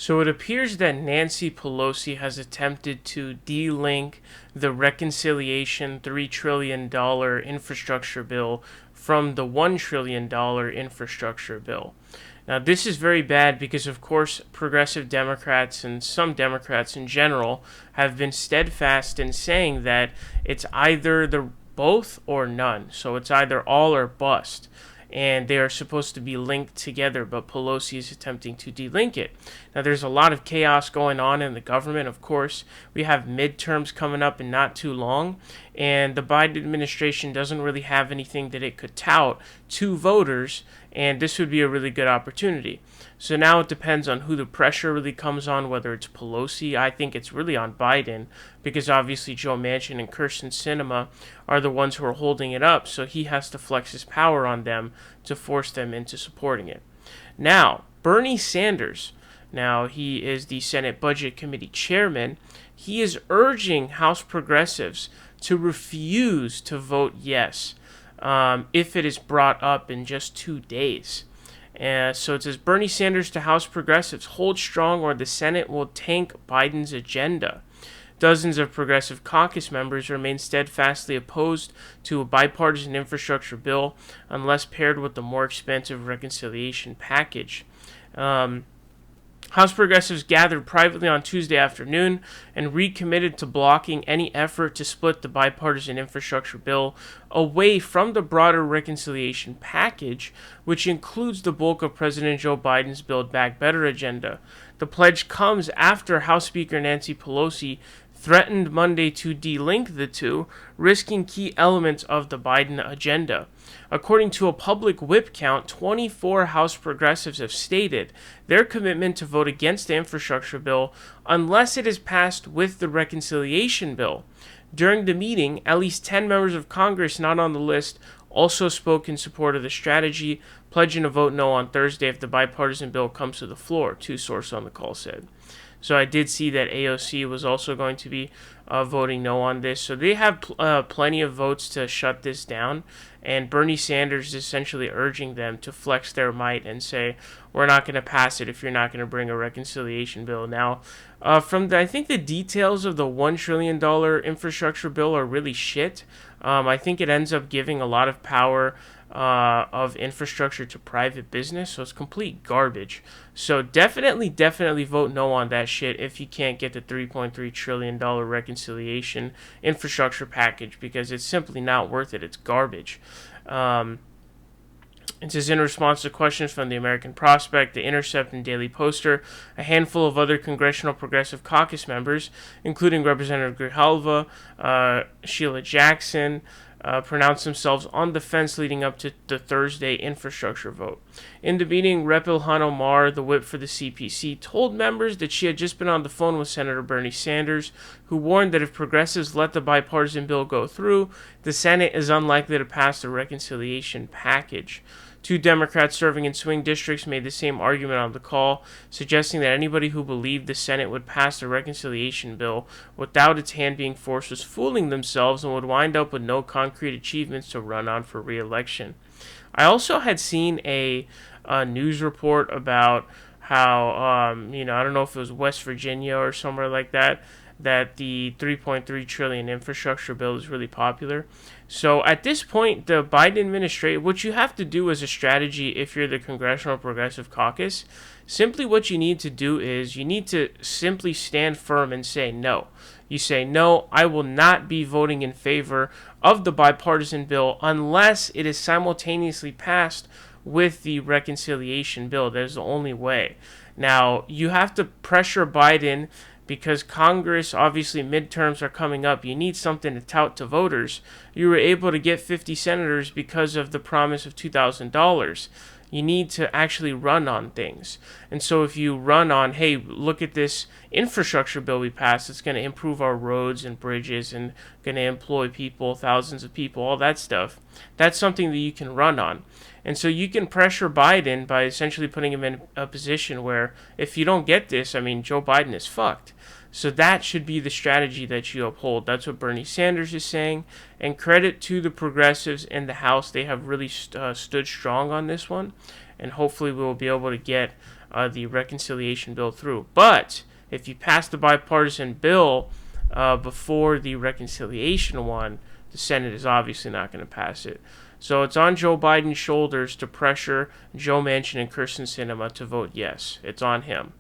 So it appears that Nancy Pelosi has attempted to delink the reconciliation $3 trillion infrastructure bill from the $1 trillion infrastructure bill. Now, this is very bad because, of course, progressive Democrats and some Democrats in general have been steadfast in saying that it's either the both or none. So it's either all or bust. And they are supposed to be linked together, but Pelosi is attempting to delink it. Now, there's a lot of chaos going on in the government, of course. We have midterms coming up in not too long, and the Biden administration doesn't really have anything that it could tout to voters, and this would be a really good opportunity. So now it depends on who the pressure really comes on, whether it's Pelosi. I think it's really on Biden, because obviously Joe Manchin and Kyrsten Sinema are the ones who are holding it up, so he has to flex his power on them to force them into supporting it. Now, Bernie Sanders, now he is the Senate Budget Committee chairman, he is urging House progressives to refuse to vote yes if it is brought up in just 2 days. So it says, Bernie Sanders to House progressives, hold strong or the Senate will tank Biden's agenda. Dozens of Progressive Caucus members remain steadfastly opposed to a bipartisan infrastructure bill unless paired with the more expensive reconciliation package. House progressives gathered privately on Tuesday afternoon and recommitted to blocking any effort to split the bipartisan infrastructure bill away from the broader reconciliation package, which includes the bulk of President Joe Biden's Build Back Better agenda. The pledge comes after House Speaker Nancy Pelosi threatened Monday to delink the two, risking key elements of the Biden agenda. According to a public whip count, 24 House progressives have stated their commitment to vote against the infrastructure bill unless it is passed with the reconciliation bill. During the meeting, at least 10 members of Congress not on the list also spoke in support of the strategy, pledging to vote no on Thursday if the bipartisan bill comes to the floor, two sources on the call said. So I did see that AOC was also going to be voting no on this. So they have plenty of votes to shut this down. And Bernie Sanders is essentially urging them to flex their might and say, we're not going to pass it if you're not going to bring a reconciliation bill. Now, I think the details of the $1 trillion infrastructure bill are really shit. I think it ends up giving a lot of power of infrastructure to private business, so it's complete garbage. So definitely vote no on that shit if you can't get the $3.3 trillion reconciliation infrastructure package, because it's simply not worth it. It's garbage. It says, in response to questions from the American Prospect, The Intercept, and Daily Poster, a handful of other Congressional Progressive Caucus members, including Representative Grijalva, Sheila Jackson, pronounced themselves on the fence leading up to the Thursday infrastructure vote. In the meeting, Rep. Ilhan Omar, the whip for the CPC, told members that she had just been on the phone with Senator Bernie Sanders, who warned that if progressives let the bipartisan bill go through, the Senate is unlikely to pass the reconciliation package. Two Democrats serving in swing districts made the same argument on the call, suggesting that anybody who believed the Senate would pass the reconciliation bill without its hand being forced was fooling themselves and would wind up with no concrete achievements to run on for re-election. I also had seen a news report about how, I don't know if it was West Virginia or somewhere like that the 3.3 trillion infrastructure bill is really popular. So at this point, the Biden administration, what you have to do as a strategy if you're the Congressional Progressive Caucus, simply what you need to do is you need to simply stand firm and say no. You say, no, I will not be voting in favor of the bipartisan bill unless it is simultaneously passed with the reconciliation bill. That's the only way. Now, you have to pressure Biden because Congress, obviously midterms are coming up. You need something to tout to voters. You were able to get 50 senators because of the promise of $2,000. You need to actually run on things. And so if you run on, hey, look at this infrastructure bill we passed, it's going to improve our roads and bridges and going to employ people, thousands of people, all that stuff, that's something that you can run on. And so you can pressure Biden by essentially putting him in a position where if you don't get this, Joe Biden is fucked. So that should be the strategy that you uphold. That's what Bernie Sanders is saying. And credit to the progressives in the House. They have really stood strong on this one. And hopefully we will be able to get the reconciliation bill through. But if you pass the bipartisan bill before the reconciliation one, the Senate is obviously not going to pass it. So it's on Joe Biden's shoulders to pressure Joe Manchin and Kyrsten Sinema to vote yes. It's on him.